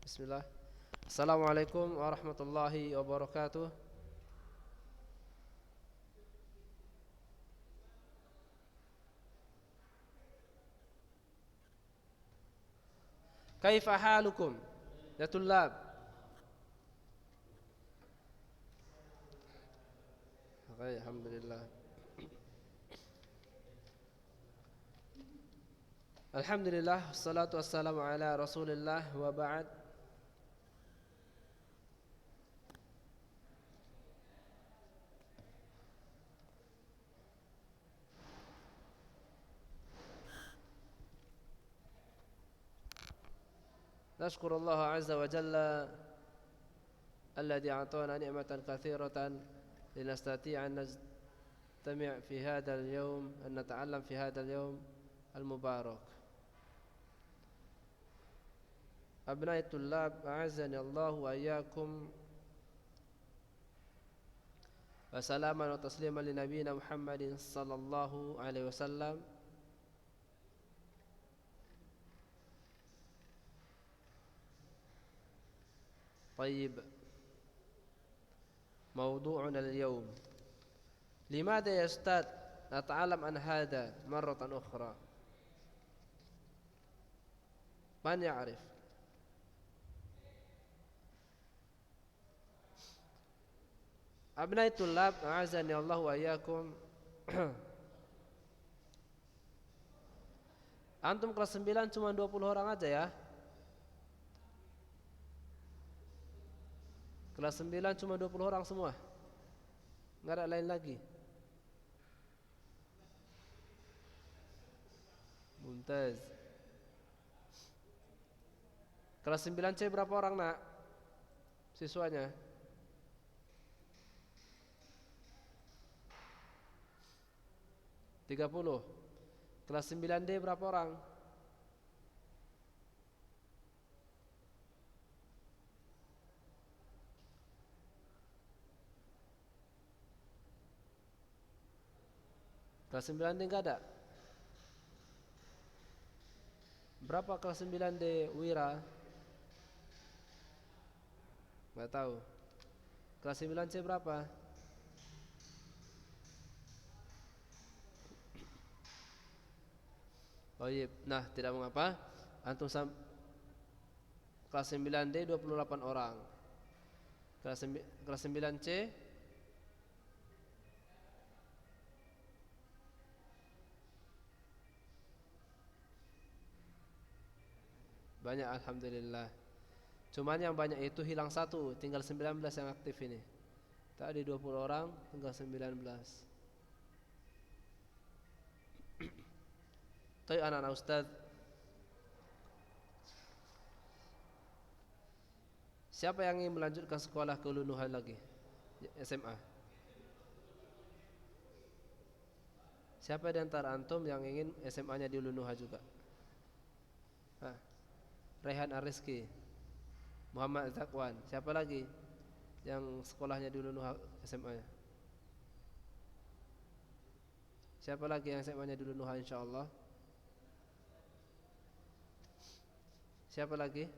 Bismillah. Assalamualaikum warahmatullahi wabarakatuh. Kaifa halukum ya tullab? Alhamdulillah. Alhamdulillah, wassalatu wassalamu ala Rasulillah wa ba'd. Nashkurullah azza wa jalla alladhi a'tana ni'matan katsiratan linastati'a an najtami' fi hadzal yawm, an nata'allam fi hadzal yawm al-mubarak. Abna'i tullab, a'azzani Allah wa iyyakum. Wa salaman wa tasliman li nabiyina Muhammadin sallallahu alaihi wasallam. طيب، موضوعنا اليوم: لماذا يا أستاذ نتعلم عن هذا مرة أخرى؟ من يعرف؟ أبناء الطلاب أعزني الله وإياكم. Antum kelas 9 cuma 20 orang aja ya. Kelas 9 cuma 20 orang semua. Enggak ada lain lagi. Mumtaz. Kelas 9C berapa orang, Nak? Siswanya? 30. Kelas 9D berapa orang? Kelas 9D enggak ada. Berapa kelas 9D Wira? Enggak tahu. Kelas 9C berapa? Oh iya, nah tidak mengapa. Antum kelas 9D 28 orang. Kelas 9C banyak, alhamdulillah. Cuman yang banyak itu hilang satu, tinggal 19 yang aktif ini. Tadi 20 orang, tinggal 19. Tapi anak-anak Ustaz, siapa yang ingin melanjutkan sekolah ke Ulunuha lagi? SMA. Siapa di antara antum yang ingin SMA-nya di Ulunuha juga? Hah? Rehan Ariski, Muhammad Zakwan. Siapa lagi yang sekolahnya di Ulunuha SMA-nya? Siapa lagi yang SMA-nya di Ulunuha insyaallah? Siapa lagi?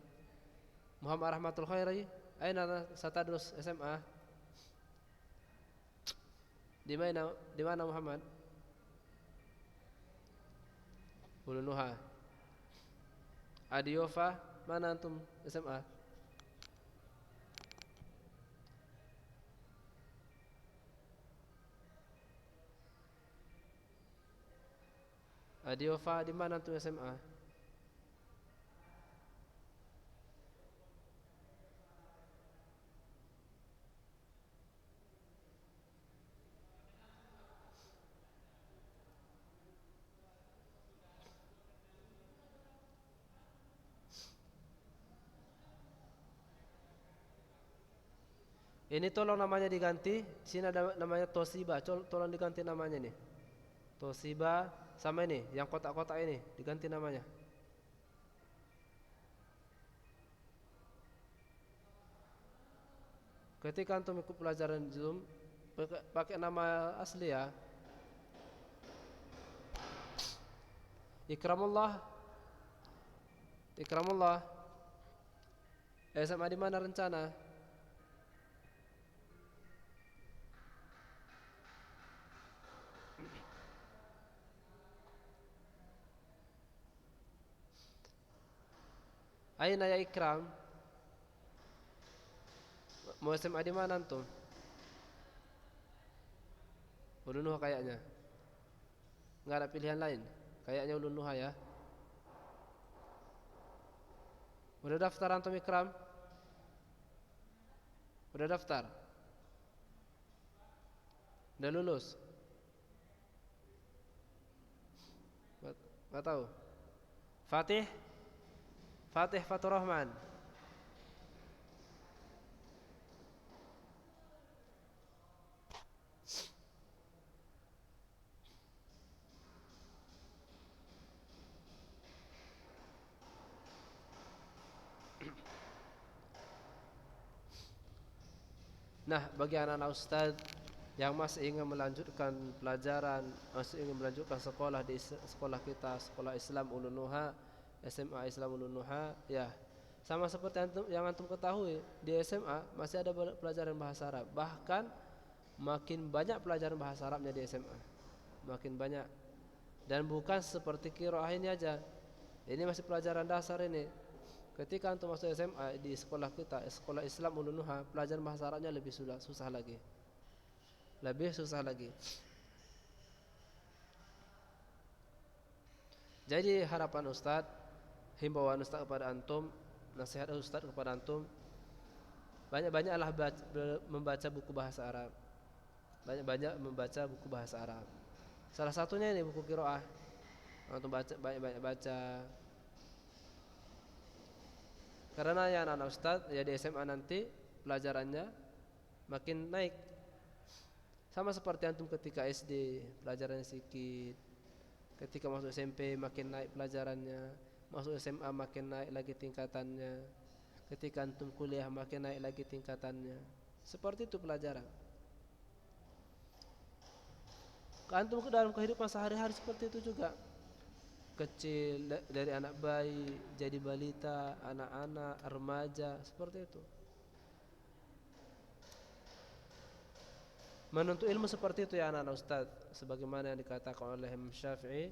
Muhammad Rahmatul Khairi. Aina satadrus SMA? Di mana? Di mana Muhammad? Ulunuha. Adiofa, mana antum SMA? Adiofa, di mana antum SMA? Ini tolong namanya diganti. Sini ada namanya Toshiba. Tolong diganti namanya nih. Toshiba sama ini, yang kotak-kotak ini diganti namanya. Ketika antum ikut pelajaran Zoom, pakai nama asli ya. Ikramullah. Ikramullah. SMA di mana rencana? Aina ya Ikram, mau SMA di mana antum? Ulun Nuha kayaknya. Enggak ada pilihan lain. Kayaknya Ulun Nuha ya. Udah daftar antum Ikram? Udah daftar? Udah lulus? Enggak tahu. Fatih? Fatih Fatur Rahman. Nah, bagi anak-anak ustaz yang masih ingin melanjutkan pelajaran, masih ingin melanjutkan sekolah di sekolah kita, sekolah Islam Ulun Nuha, SMA Islam Ulun Nuha, ya. Sama seperti antum, yang antum ketahui, di SMA masih ada pelajaran bahasa Arab. Bahkan makin banyak pelajaran bahasa Arabnya di SMA. Makin banyak. Dan bukan seperti qiraah ini aja. Ini masih pelajaran dasar ini. Ketika antum masuk SMA di sekolah kita, sekolah Islam Ulun Nuha, pelajaran bahasa Arabnya lebih susah lagi. Lebih susah lagi. Jadi harapan Ustaz, himbauan Ustaz kepada antum, nasihat Ustaz kepada antum, banyak-banyaklah membaca buku bahasa Arab. Banyak-banyak membaca buku bahasa Arab. Salah satunya ini buku qiraah. Antum baca, banyak-banyak baca. Karena ya anak-anak Ustaz ya di SMA nanti pelajarannya makin naik. Sama seperti antum ketika SD pelajarannya sedikit, ketika masuk SMP makin naik pelajarannya, masuk SMA makin naik lagi tingkatannya, ketika antum kuliah makin naik lagi tingkatannya. Seperti itu pelajaran. Antum dalam kehidupan sehari-hari seperti itu juga. Kecil dari anak bayi jadi balita, anak-anak, remaja, seperti itu. Menuntut ilmu seperti itu ya anak-anak Ustaz, sebagaimana yang dikatakan oleh Imam Syafi'i,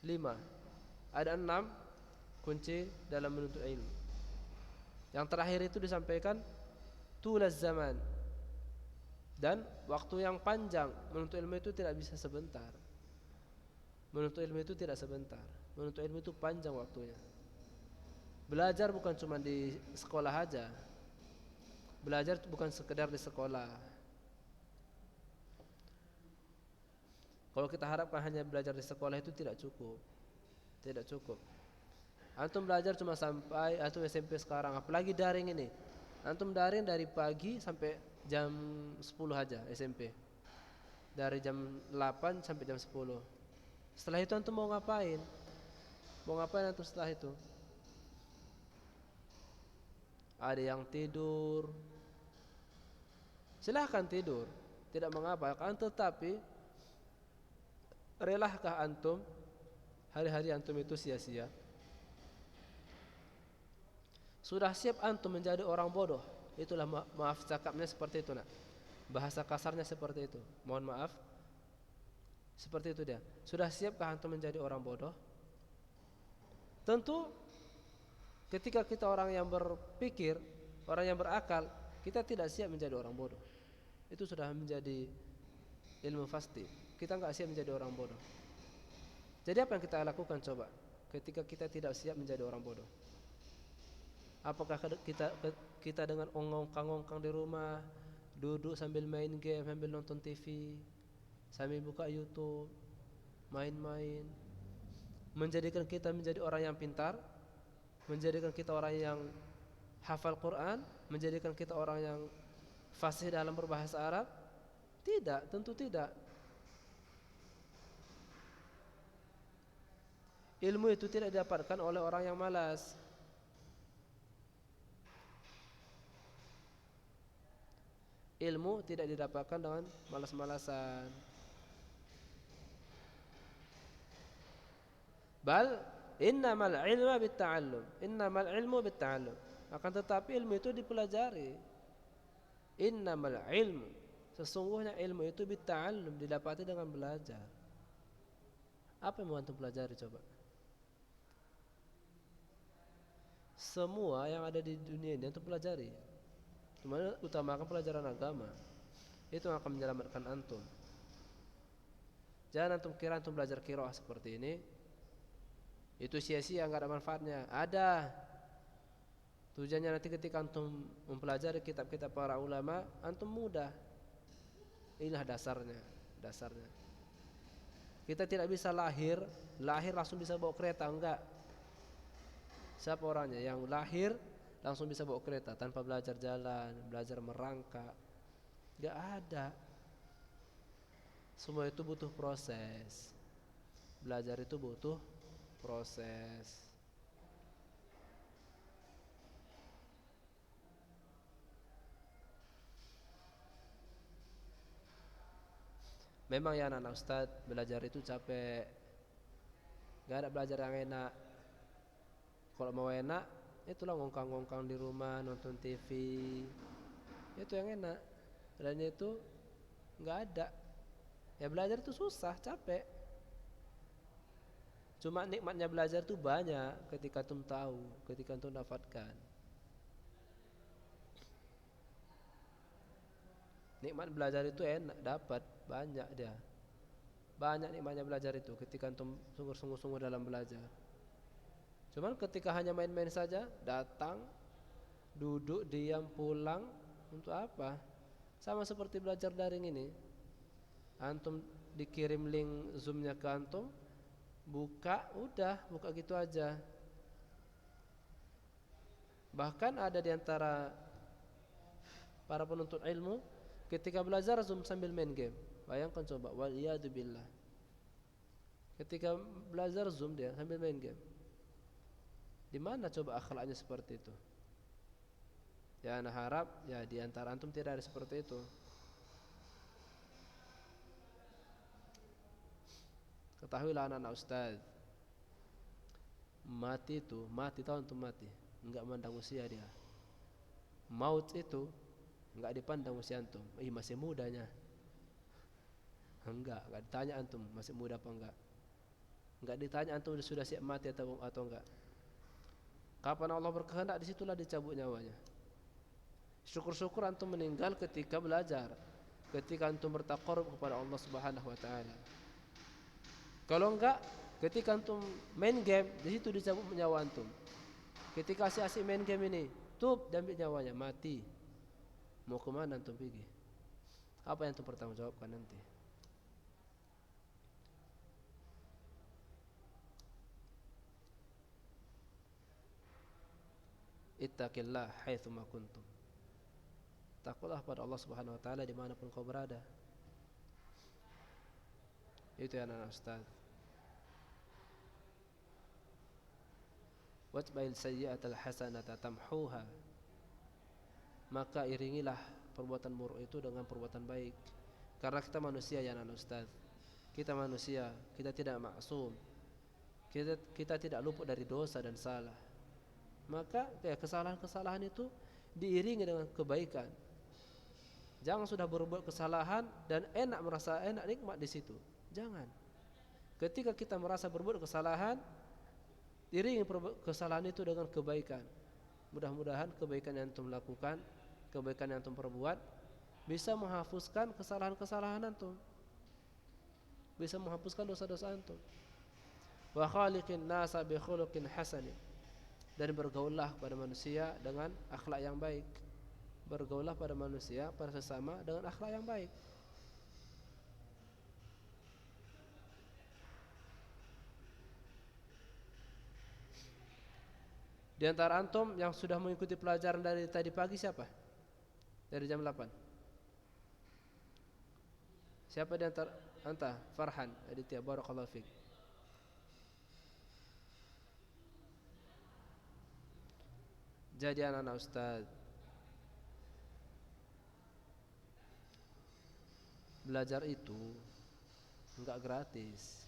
5. Ada 6 kunci dalam menuntut ilmu. Yang terakhir itu disampaikan tulaz zaman. Dan waktu yang panjang. Menuntut ilmu itu tidak bisa sebentar. Menuntut ilmu itu tidak sebentar. Menuntut ilmu itu panjang waktunya. Belajar bukan cuma di sekolah aja. Belajar bukan sekedar di sekolah. Kalau kita harapkan hanya belajar di sekolah itu tidak cukup. Tidak cukup. Antum belajar cuma sampai antum SMP sekarang, apalagi daring ini. Antum daring dari pagi sampai jam 10 aja SMP. Dari jam 8 sampai jam 10. Setelah itu antum mau ngapain? Mau ngapain antum setelah itu? Ada yang tidur. Silahkan tidur, tidak mengapa. Kan tetapi relahkah antum hari-hari antum itu sia-sia? Sudah siap antum menjadi orang bodoh? Itulah maaf cakapnya seperti itu nak. Bahasa kasarnya seperti itu. Mohon maaf. Seperti itu dia. Sudah siapkah antum menjadi orang bodoh? Tentu ketika kita orang yang berpikir, orang yang berakal, kita tidak siap menjadi orang bodoh. Itu sudah menjadi ilmu pasti. Kita enggak siap menjadi orang bodoh. Jadi apa yang kita lakukan coba ketika kita tidak siap menjadi orang bodoh? Apakah kita dengan ongkang-ongkang di rumah, duduk sambil main game, sambil nonton TV, sambil buka YouTube, main-main, menjadikan kita menjadi orang yang pintar, menjadikan kita orang yang hafal Quran, menjadikan kita orang yang fasih dalam berbahasa Arab? Tidak, tentu tidak. Ilmu itu tidak didapatkan oleh orang yang malas. Ilmu tidak didapatkan dengan malas-malasan. Bal innamal ilmu bitta'allum. Innamal ilmu bitta'allum. Akan tetapi ilmu itu dipelajari. Innamal ilmu, sesungguhnya ilmu itu bitta'allum, didapati dengan belajar. Apa yang mau antum pelajari coba? Semua yang ada di dunia ini antum pelajari. Cuma utamakan pelajaran agama. Itu yang akan menyelamatkan antum. Jangan antum kira antum belajar qiraah seperti ini itu sia-sia, enggak ada manfaatnya. Ada. Tujuannya nanti ketika antum mempelajari kitab-kitab para ulama, antum mudah. Inilah dasarnya. Kita tidak bisa lahir langsung bisa bawa kereta, enggak. Siapa orangnya yang lahir langsung bisa bawa kereta tanpa belajar jalan, belajar merangkak? Enggak ada. Semua itu butuh proses. Belajar itu butuh proses. Memang ya anak Ustaz, belajar itu capek. Gak ada belajar yang enak. Kalau mau enak, itulah ngongkang-ngongkang di rumah, nonton TV. Itu yang enak. Dan itu gak ada. Ya belajar itu susah, capek. Cuma nikmatnya belajar itu banyak ketika antum tahu, ketika antum dapatkan. Nikmat belajar itu enak, dapat banyak dia. Banyak nikmatnya belajar itu ketika antum sungguh-sungguh dalam belajar. Cuman ketika hanya main-main saja, datang, duduk, diam, pulang, untuk apa? Sama seperti belajar daring ini. Antum dikirim link Zoom-nya ke antum, buka, udah, buka gitu aja. Bahkan ada di antara para penuntut ilmu ketika belajar Zoom sambil main game. Bayangkan coba, waliyadzubillah. Ketika belajar Zoom dia sambil main game. Di mana coba akhlaknya seperti itu? Ya ana harap ya di antara antum tidak ada seperti itu. Ketahuilah anak-anak Ustaz, mati tahu antum mati, enggak mandang usia dia. Maut itu enggak dipandang usia antum. Masih mudanya. Enggak ditanya antum masih muda apa enggak. Enggak ditanya antum sudah siap mati atau enggak. Kapan Allah berkehendak, disitulah dicabut nyawanya. Syukur-syukur antum meninggal ketika belajar, ketika antum bertaqarrub kepada Allah Subhanahu wa taala. Kalau enggak, ketika antum main game, di situ dicabut nyawa antum. Ketika asik-asik main game ini, diambil nyawanya, mati. Mau kemana antum pergi? Apa yang antum bertanggungjawabkan nanti? Ittaqillah haitsu ma kuntum. Takutlah pada Allah Subhanahu wa taala dimanapun kau berada. Itu ya anak Ustaz. Watba'il sayyi'atal hasanata tamhuha. Maka iringilah perbuatan buruk itu dengan perbuatan baik. Karena kita manusia ya anak Ustaz. Kita manusia, kita tidak maksum. Kita tidak luput dari dosa dan salah. Maka kesalahan-kesalahan itu diiringi dengan kebaikan. Jangan sudah berbuat kesalahan dan merasa enak nikmat di situ. Jangan. Ketika kita merasa berbuat kesalahan, iringi kesalahan itu dengan kebaikan. Mudah-mudahan kebaikan yang antum lakukan, kebaikan yang antum perbuat bisa menghapuskan kesalahan-kesalahan antum. Bisa menghapuskan dosa-dosa antum. Wa khaliqin nasa bi khuluqin hasanin. Dan bergaullah pada manusia dengan akhlak yang baik. Bergaullah pada manusia, pada sesama dengan akhlak yang baik. Di antara antum yang sudah mengikuti pelajaran dari tadi pagi siapa? Dari jam 8. Siapa di antara anta? Farhan, Aditya, barakallahu fiik. Jadi anak-anak Ustaz, belajar itu enggak gratis.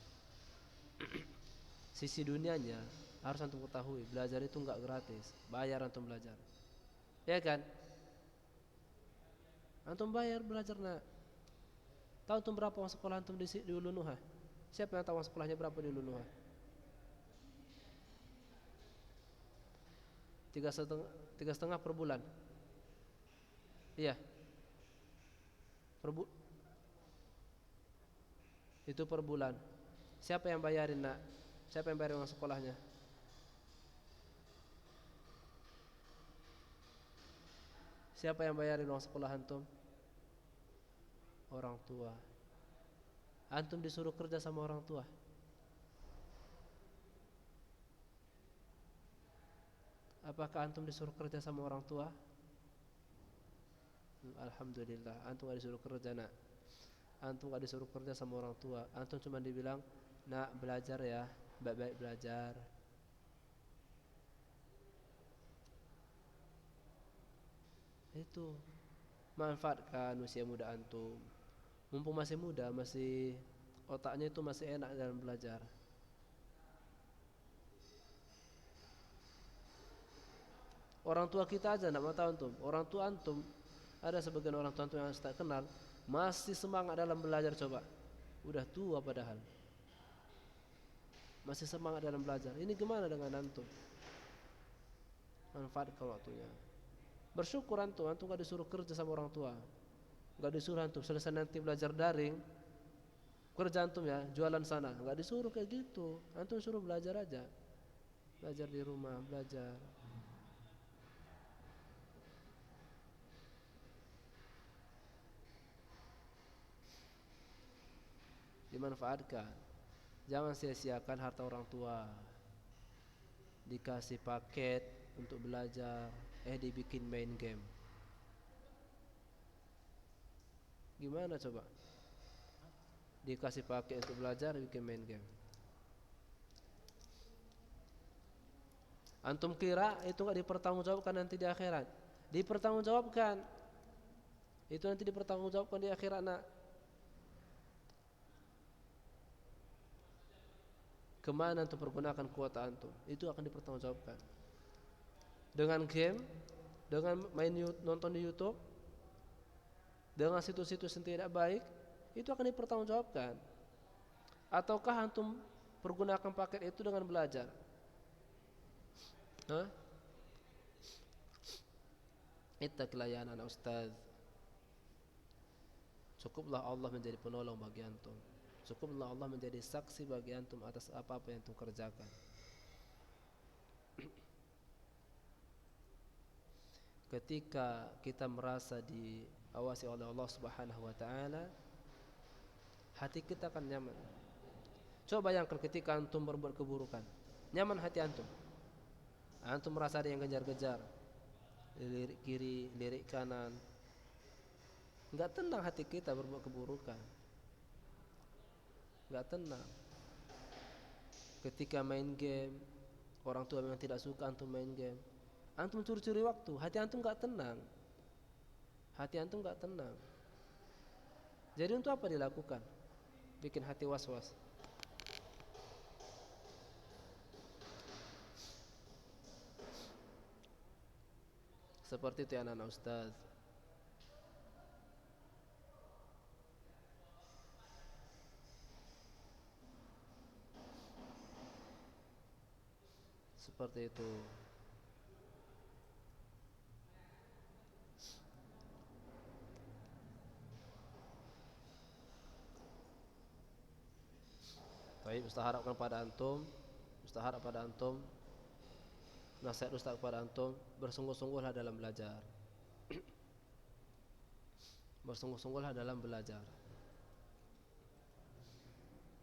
Sisi dunianya Harus antum ketahui, belajar itu enggak gratis. Bayar antum belajar. Ya kan? Antum bayar belajar nak. Tahu antum berapa uang sekolah antum di Ulunuha? Siapa yang tahu uang sekolahnya berapa di Ulunuha? 3,5 per bulan. Iya. Itu per bulan. Siapa yang bayarin nak? Siapa yang bayarin uang sekolahnya? Siapa yang bayarin uang sekolah antum? Orang tua. Antum disuruh kerja sama orang tua. Apakah antum disuruh kerja sama orang tua? Alhamdulillah, antum gak disuruh kerja nak. Antum gak disuruh kerja sama orang tua. Antum cuma dibilang, nak belajar ya, baik-baik belajar. Itu manfaatkan usia muda antum. Mumpung masih muda, masih otaknya itu masih enak dalam belajar. Orang tua kita aja nak mau tahu antum. Orang tua antum, ada sebagian orang tua antum yang saya kenal masih semangat dalam belajar coba. Udah tua padahal masih semangat dalam belajar. Ini gimana dengan antum? Manfaatkan waktunya. Bersyukur antum gak disuruh kerja sama orang tua. Gak disuruh antum selesai nanti belajar daring, kerja antum ya jualan sana. Gak disuruh kayak gitu. Antum suruh belajar aja. Belajar di rumah, belajar. Dimanfaatkan. Jangan sia-siakan harta orang tua. Dikasih paket untuk belajar, dibikin main game. Gimana coba? Dikasih paket untuk belajar, bikin main game. Antum kira itu gak dipertanggungjawabkan nanti di akhirat? Dipertanggungjawabkan. Itu nanti dipertanggungjawabkan di akhirat nak. Kemana antum pergunakan kuota antum? Itu akan dipertanggungjawabkan. Dengan game, dengan nonton di YouTube, dengan situs-situs yang tidak baik, itu akan dipertanggungjawabkan. Ataukah antum pergunakan paket itu dengan belajar? Ittaqillah ya anak ustaz. Cukuplah Allah menjadi penolong bagi antum. Cukuplah Allah menjadi saksi bagi antum atas apa-apa yang antum kerjakan. Ketika kita merasa diawasi oleh Allah Subhanahu wa taala, hati kita akan nyaman. Coba bayangkan ketika antum berbuat keburukan, nyaman hati antum. Antum merasa ada yang kejar-kejar, lirik kiri, lirik kanan. Enggak tenang hati kita berbuat keburukan. Enggak tenang. Ketika main game, orang tua memang tidak suka antum main game. Antum curi-curi waktu, hati antum enggak tenang. Hati antum enggak tenang. Jadi untuk apa dilakukan? Bikin hati was-was. Seperti itu anak-anak ustaz. Seperti itu. Baik, Ustaz harapkan pada antum, Ustaz harap pada antum, nasihat Ustaz kepada antum, bersungguh-sungguhlah dalam belajar. Bersungguh-sungguhlah dalam belajar.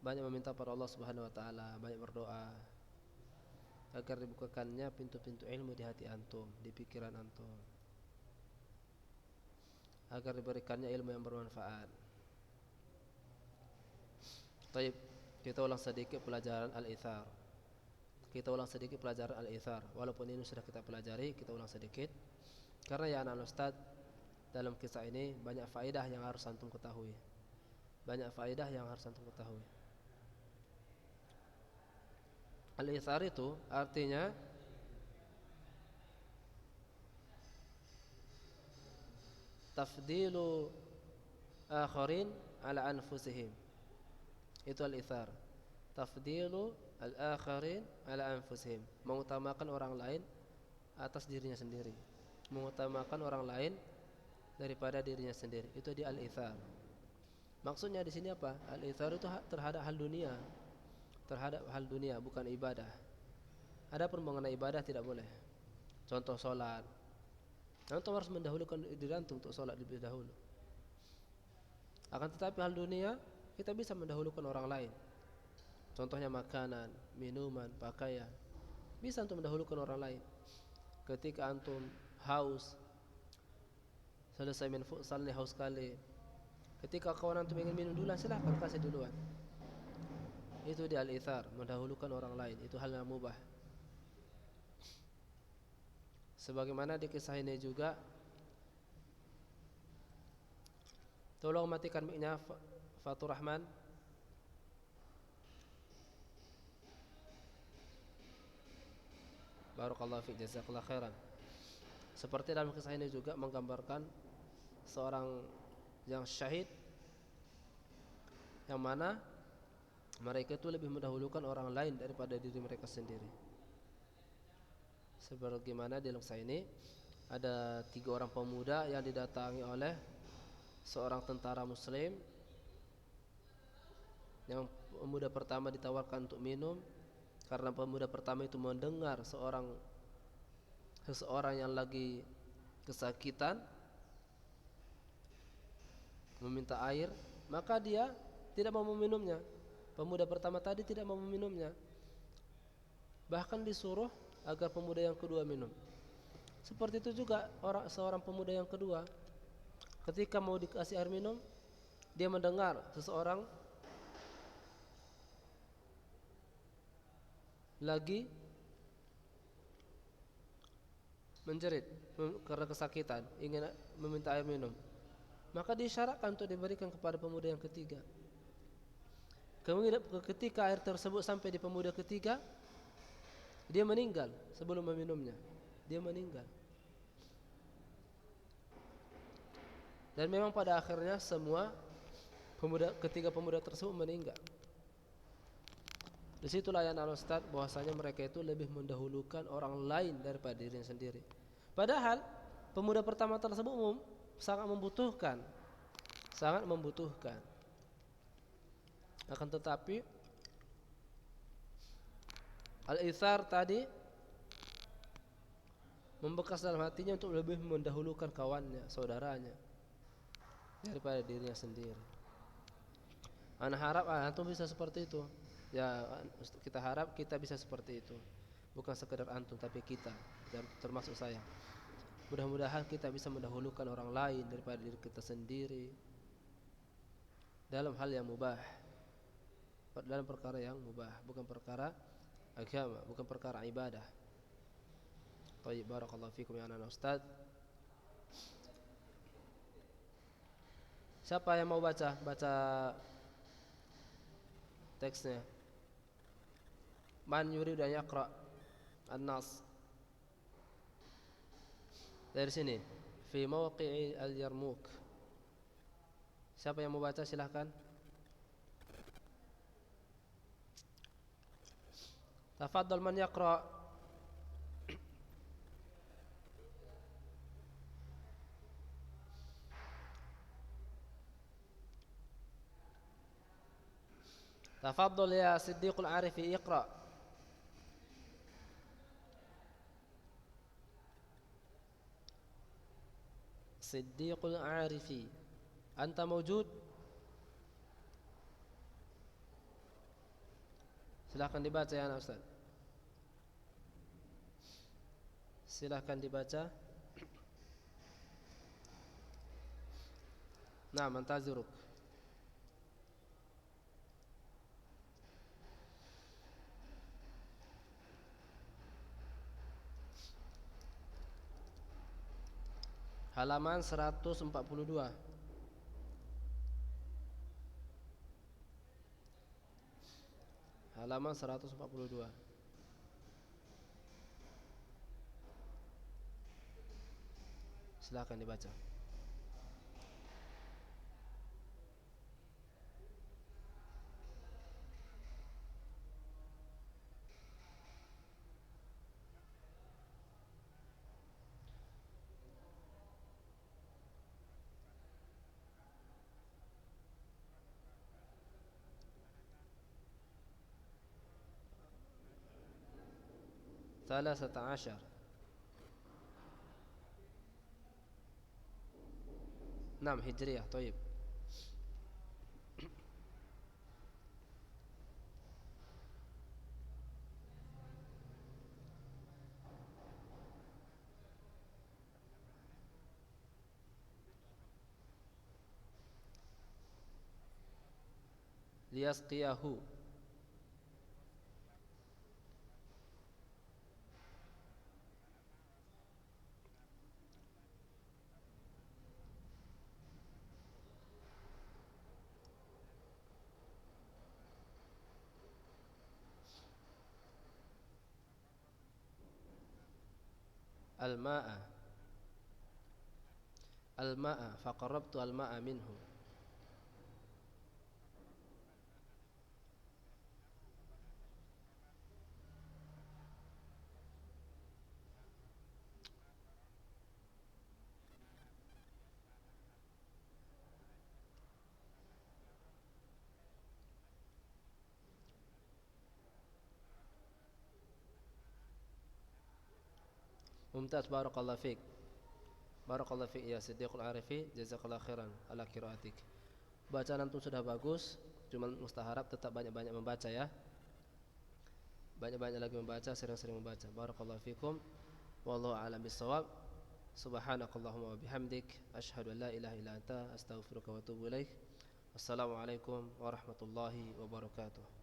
Banyak meminta pada Allah Subhanahu wa taala, banyak berdoa agar dibukakannya pintu-pintu ilmu di hati antum, di pikiran antum. Agar diberikannya ilmu yang bermanfaat. Baik, kita ulang sedikit pelajaran al-ithar. Kita ulang sedikit pelajaran al-ithar. Walaupun ini sudah kita pelajari, kita ulang sedikit. Karena ya anak ustaz, dalam kisah ini banyak faedah yang harus antum ketahui. Banyak faedah yang harus antum ketahui. Al-ithar itu artinya tafdilu akharin ala anfusihim. Itu al-ithar. Tafdilu al-akharin ala anfusihim, mengutamakan orang lain atas dirinya sendiri, mengutamakan orang lain daripada dirinya sendiri. Itu di al-ithar. Maksudnya di sini apa? Al-ithar itu terhadap hal dunia, terhadap hal dunia, bukan ibadah. Adapun mengenai ibadah tidak boleh. Contoh solat, antum harus mendahulukan diri antum untuk solat lebih dahulu. Akan tetapi hal dunia kita bisa mendahulukan orang lain. Contohnya makanan, minuman, pakaian, bisa antum mendahulukan orang lain. Ketika antum haus, selesai main futsal nih haus sekali, ketika kawan antum ingin minum duluan, silahkan kasih duluan. Itu di al-ithar, mendahulukan orang lain. Itu hal yang mubah. Sebagaimana di kisah ini juga, tolong matikan mic-nya Fatur Rahman. Barakallahu fiik, jazakallahu khairan. Seperti dalam kisah ini juga menggambarkan seorang yang syahid, yang mana mereka itu lebih mendahulukan orang lain daripada diri mereka sendiri. Sebagaimana di dalam kisah ini ada 3 orang pemuda yang didatangi oleh seorang tentara muslim. Yang pemuda pertama ditawarkan untuk minum, karena pemuda pertama itu mendengar seseorang yang lagi kesakitan meminta air, maka dia tidak mau meminumnya. Pemuda pertama tadi tidak mau meminumnya, bahkan disuruh agar pemuda yang kedua minum. Seperti itu juga seorang pemuda yang kedua, ketika mau dikasih air minum, dia mendengar seseorang lagi menjerit karena kesakitan, ingin meminta air minum, maka disyaratkan untuk diberikan kepada pemuda yang ketiga. Kemudian ketika air tersebut sampai di pemuda ketiga, dia meninggal sebelum meminumnya. Dia meninggal. Dan memang pada akhirnya semua ketiga pemuda tersebut meninggal. Disitulah yang Ustaz bahwasanya mereka itu lebih mendahulukan orang lain daripada dirinya sendiri. Padahal pemuda pertama tersebut sangat membutuhkan. Akan tetapi al-ithar tadi membekas dalam hatinya untuk lebih mendahulukan kawannya, saudaranya daripada dirinya sendiri. Ana harap antum bisa seperti itu. Ya, kita harap kita bisa seperti itu. Bukan sekedar antum, tapi kita, dan termasuk saya. Mudah-mudahan kita bisa mendahulukan orang lain daripada diri kita sendiri dalam hal yang mubah, dalam perkara yang mubah, bukan perkara agama, bukan perkara ibadah. Baik, barakallahu fikum ya anak Ustaz. Siapa yang mau baca teksnya? Man yurid an yaqra an-nas. Dari sini, fi mawqi'i al-Yarmouk. Siapa yang mau baca silahkan. Tafaddal man yaqra. Tafaddal ya Siddiqul Arifi, iqra. Siddiqul Arifi, anta mawjud? Silahkan dibaca ya Ustaz. Silahkan dibaca. Nah, mantazuruk. Halaman 142. Halaman 142. Silakan dibaca. ثلاثة عشر. نعم هجرية. طيب. ليسقيه. الماء. الماء فقربت الماء منه. ممتاز. بارك الله فيك. بارك الله فيك ya Siddiqul Arifi. Jazakallahu khairan ala qiraatik. Bacaan antum sudah bagus, cuman mustaharab tetap banyak-banyak membaca ya. Banyak-banyak lagi membaca, sering-sering membaca. Barakallahu fikum. Wallahu a'lam bissawab. Subhanakallahumma wa bihamdik, asyhadu an la ilaha illa anta, astaghfiruka wa atubu ilaik. Wassalamualaikum warahmatullahi wabarakatuh.